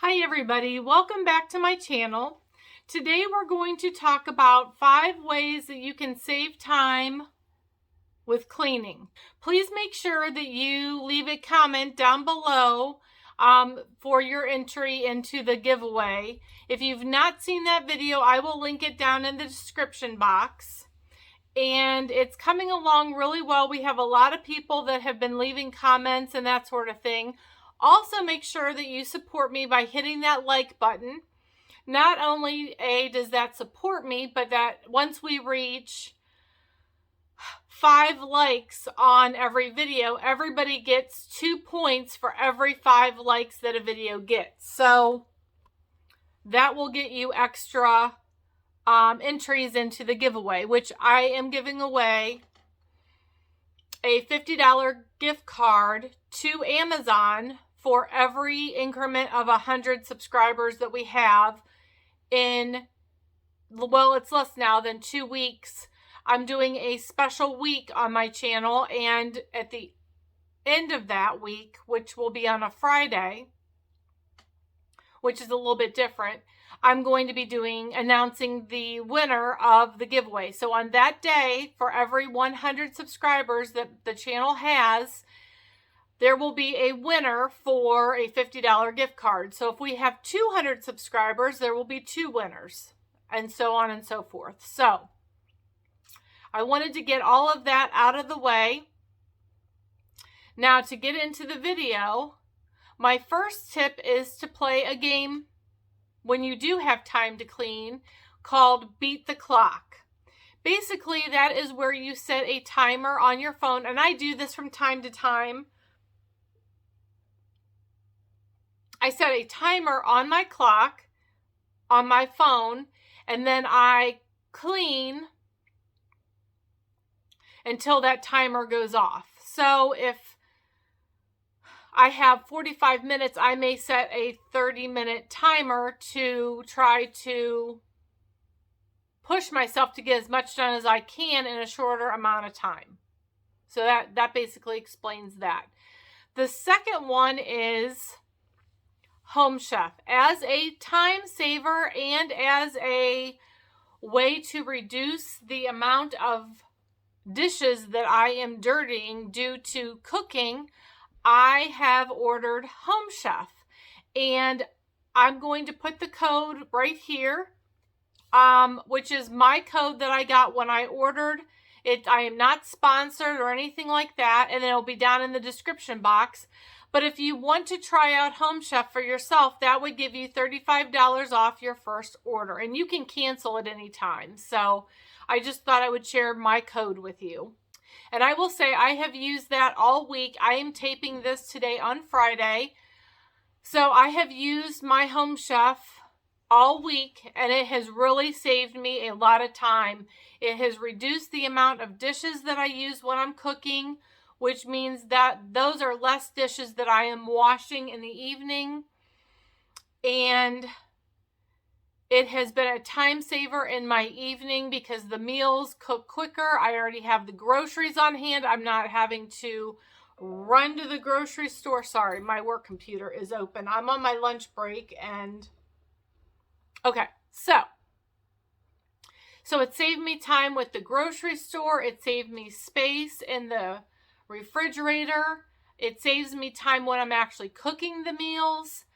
Hi everybody, welcome back to my channel. Today we're going to talk about 5 ways that you can save time with cleaning. Please make sure that you leave a comment down below for your entry into the giveaway. If you've not seen that video, I will link it down in the description box. And it's coming along really well. We have a lot of people that have been leaving comments and that sort of thing. Also, make sure that you support me by hitting that like button. Not only does that support me, but that once we reach 5 likes on every video, everybody gets 2 points for every 5 likes that a video gets. So that will get you extra entries into the giveaway, which I am giving away a $50 gift card to Amazon for every increment of 100 subscribers that we have in, well, it's less now than 2 weeks. I'm doing a special week on my channel, and at the end of that week, which will be on a Friday, which is a little bit different, I'm going to be announcing the winner of the giveaway. So on that day, for every 100 subscribers that the channel has, there will be a winner for a $50 gift card. So if we have 200 subscribers, there will be 2 winners, and so on and so forth. So I wanted to get all of that out of the way. Now, to get into the video, my first tip is to play a game when you do have time to clean called Beat the Clock. Basically, that is where you set a timer on your phone, and I do this from time to time. I set a timer on my clock, on my phone, and then I clean until that timer goes off. So if I have 45 minutes, I may set a 30-minute timer to try to push myself to get as much done as I can in a shorter amount of time. So that basically explains that. The second one is Home Chef. As a time saver and as a way to reduce the amount of dishes that I am dirtying due to cooking, I have ordered Home Chef, and I'm going to put the code right here, which is my code that I got when I ordered it. I am not sponsored or anything like that, and it'll be down in the description box. But if you want to try out Home Chef for yourself, that would give you $35 off your first order, and you can cancel at any time. So I just thought I would share my code with you. And I will say I have used that all week. I am taping this today on Friday. So I have used my Home Chef all week, and it has really saved me a lot of time. It has reduced the amount of dishes that I use when I'm cooking, which means that those are less dishes that I am washing in the evening. And it has been a time saver in my evening because the meals cook quicker. I already have the groceries on hand. I'm not having to run to the grocery store. Sorry, my work computer is open. I'm on my lunch break and okay, so it saved me time with the grocery store. It saved me space in the refrigerator. It saves me time when I'm actually cooking the meals.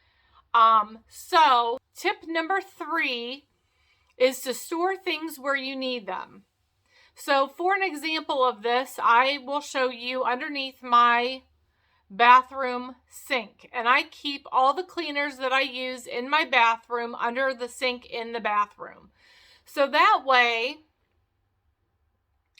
So tip number 3 is to store things where you need them. So for an example of this, I will show you underneath my bathroom sink, and I keep all the cleaners that I use in my bathroom under the sink in the bathroom. So that way,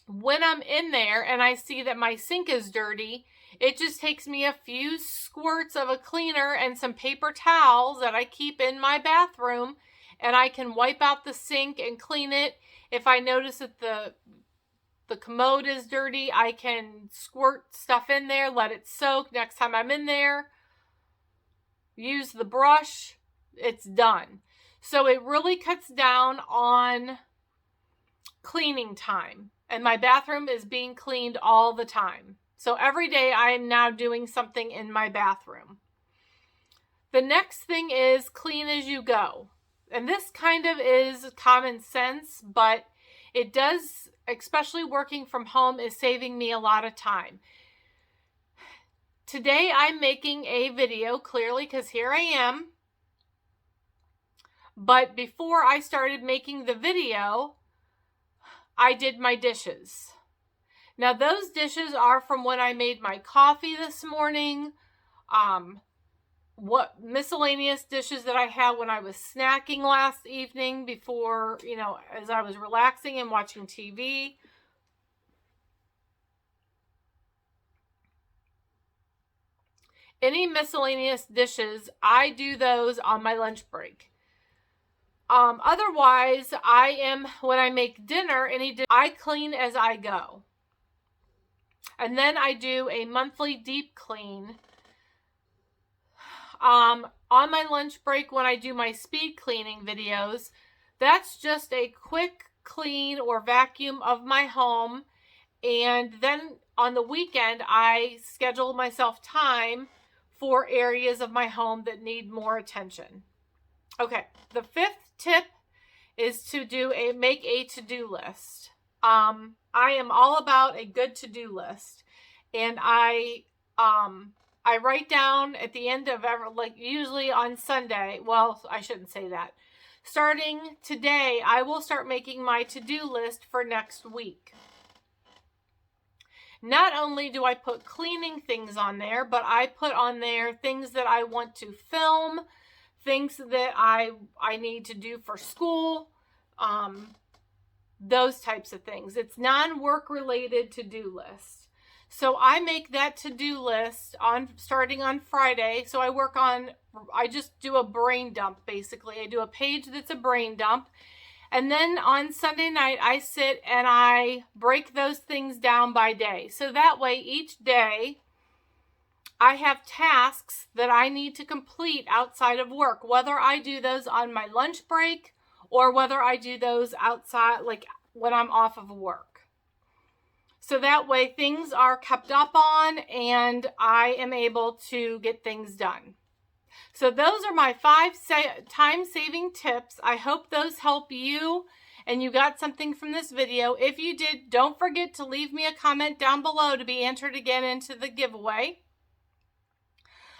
when I'm in there and I see that my sink is dirty, it just takes me a few squirts of a cleaner and some paper towels that I keep in my bathroom, and I can wipe out the sink and clean it. If I notice that the commode is dirty, I can squirt stuff in there, let it soak. Next time I'm in there, use the brush, it's done. So it really cuts down on cleaning time. And my bathroom is being cleaned all the time. So every day I am now doing something in my bathroom. The next thing is clean as you go. And this kind of is common sense, but it does, especially working from home, is saving me a lot of time. Today I'm making a video, clearly, because here I am. But before I started making the video, I did my dishes. Now those dishes are from when I made my coffee this morning, what miscellaneous dishes that I had when I was snacking last evening before, as I was relaxing and watching TV. Any miscellaneous dishes, I do those on my lunch break. Otherwise, when I make dinner, I clean as I go. And then I do a monthly deep clean. On my lunch break, when I do my speed cleaning videos, that's just a quick clean or vacuum of my home. And then on the weekend, I schedule myself time for areas of my home that need more attention. Okay, the fifth tip is to make a to-do list. I am all about a good to-do list, and I write down at the end of usually on Sunday. Well, I shouldn't say that. Starting today, I will start making my to-do list for next week. Not only do I put cleaning things on there, but I put on there things that I want to film, things that I need to do for school, those types of things. It's non-work related to-do list. So I make that to-do list starting on Friday. So I just do a brain dump, basically. I do a page that's a brain dump. And then on Sunday night, I sit and I break those things down by day. So that way, each day, I have tasks that I need to complete outside of work, whether I do those on my lunch break or whether I do those outside, like when I'm off of work. So that way, things are kept up on and I am able to get things done. So those are my 5 time-saving tips. I hope those help you and you got something from this video. If you did, don't forget to leave me a comment down below to be entered again into the giveaway.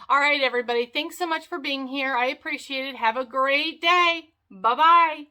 All right, everybody. Thanks so much for being here. I appreciate it. Have a great day. Bye-bye.